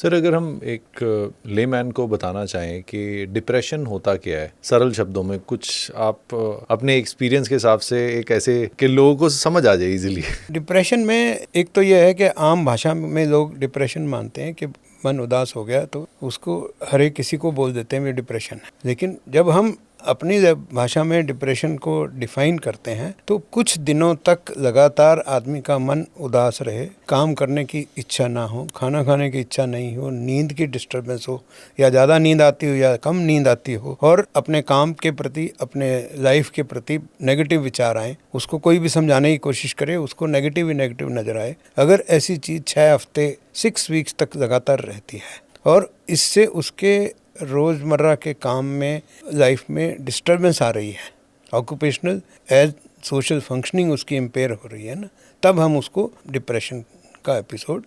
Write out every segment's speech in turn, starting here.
Sir, अगर हम एक लेमैन को बताना चाहें कि डिप्रेशन होता क्या है, सरल शब्दों में कुछ आप अपने एक्सपीरियंस के हिसाब से एक ऐसे कि लोगों को समझ आ जाए इजीली। डिप्रेशन में एक तो यह है कि आम भाषा में लोग डिप्रेशन मानते हैं कि मन उदास हो गया तो उसको हर एक किसी को बोल देते हैं ये डिप्रेशन है। लेकिन जब हम अपनी भाषा में डिप्रेशन को डिफाइन करते हैं तो कुछ दिनों तक लगातार आदमी का मन उदास रहे, काम करने की इच्छा ना हो, खाना खाने की इच्छा नहीं हो, नींद की डिस्टर्बेंस हो या ज़्यादा नींद आती हो या कम नींद आती हो, और अपने काम के प्रति, अपने लाइफ के प्रति नेगेटिव विचार आए, उसको कोई भी समझाने की कोशिश करे उसको नेगेटिव ही नेगेटिव नजर आए। अगर ऐसी चीज़ 6 हफ्ते 6 वीक्स तक लगातार रहती है और इससे उसके रोज़मर्रा के काम में, लाइफ में डिस्टर्बेंस आ रही है, ऑक्यूपेशनल एज सोशल फंक्शनिंग उसकी इम्पेयर हो रही है ना, तब हम उसको डिप्रेशन का एपिसोड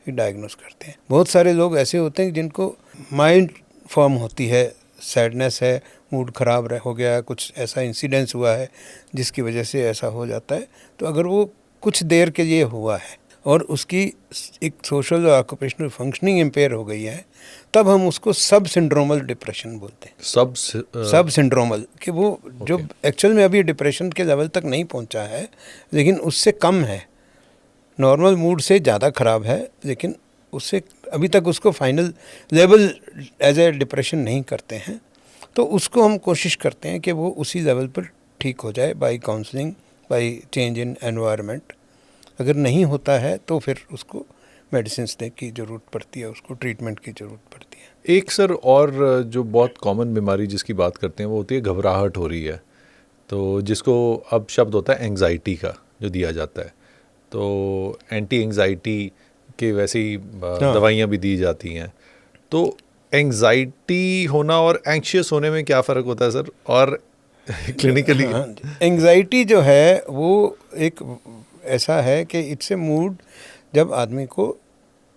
डायग्नोस करते हैं। बहुत सारे लोग ऐसे होते हैं जिनको माइंड फॉर्म होती है, सैडनेस है, मूड ख़राब हो गया है, कुछ ऐसा इंसिडेंस हुआ है जिसकी वजह से ऐसा हो जाता है। तो अगर वो कुछ देर के लिए हुआ है और उसकी एक सोशल और ऑक्यूपेशनल फंक्शनिंग इम्पेयर हो गई है, तब हम उसको सब सिंड्रोमल डिप्रेशन बोलते हैं। सब सिंड्रोमल कि वो जो एक्चुअल में अभी डिप्रेशन के लेवल तक नहीं पहुंचा है लेकिन उससे कम है, नॉर्मल मूड से ज़्यादा ख़राब है, लेकिन उससे अभी तक उसको final level as a depression नहीं करते हैं। तो उसको हम कोशिश करते हैं कि वो उसी लेवल पर ठीक हो जाए by counselling, by change in environment. अगर नहीं होता है तो फिर उसको मेडिसिन देने की ज़रूरत पड़ती है, उसको ट्रीटमेंट की ज़रूरत पड़ती है। एक सर और जो बहुत कॉमन बीमारी जिसकी बात करते हैं वो होती है घबराहट हो रही है, तो जिसको अब शब्द होता है एंग्जाइटी का जो दिया जाता है, तो एंटी एंग्जाइटी के वैसे ही दवाइयाँ भी दी जाती हैं। तो एंग्जाइटी होना और एंग्शियस होने में क्या फ़र्क होता है सर? और क्लिनिकली एंग्जाइटी जो है वो एक ऐसा है कि इट्स ए मूड जब आदमी को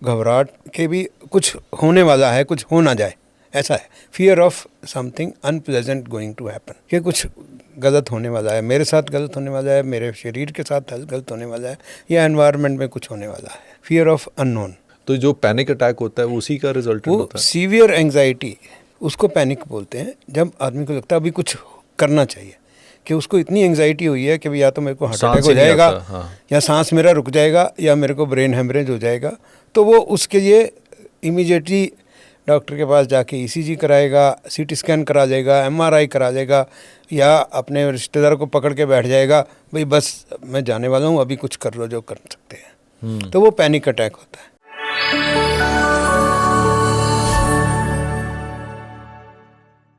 घबराहट के भी कुछ होने वाला है, कुछ हो ना जाए, ऐसा है। Fear of something unpleasant going to happen, कि कुछ गलत होने वाला है, मेरे साथ गलत होने वाला है, मेरे शरीर के साथ गलत होने वाला है, या एनवायरनमेंट में कुछ होने वाला है। Fear of unknown. तो जो पैनिक अटैक होता है वो उसी का रिजल्ट होता है। सीवियर एंग्जाइटी उसको पैनिक बोलते हैं, जब आदमी को लगता है अभी कुछ करना चाहिए, कि उसको इतनी एंग्जाइटी हुई है कि या तो मेरे को हार्ट अटैक हो जाएगा, या सांस मेरा रुक जाएगा, या मेरे को ब्रेन हेमरेज हो जाएगा। तो वो उसके लिए इमीडिएटली डॉक्टर के पास जाके ईसीजी कराएगा, सीटी स्कैन करा लेगा, एमआरआई करा लेगा, या अपने रिश्तेदार को पकड़ के बैठ जाएगा, भाई बस मैं जाने वाला हूँ, अभी कुछ कर लो जो कर सकते हैं। तो वो पैनिक अटैक होता है।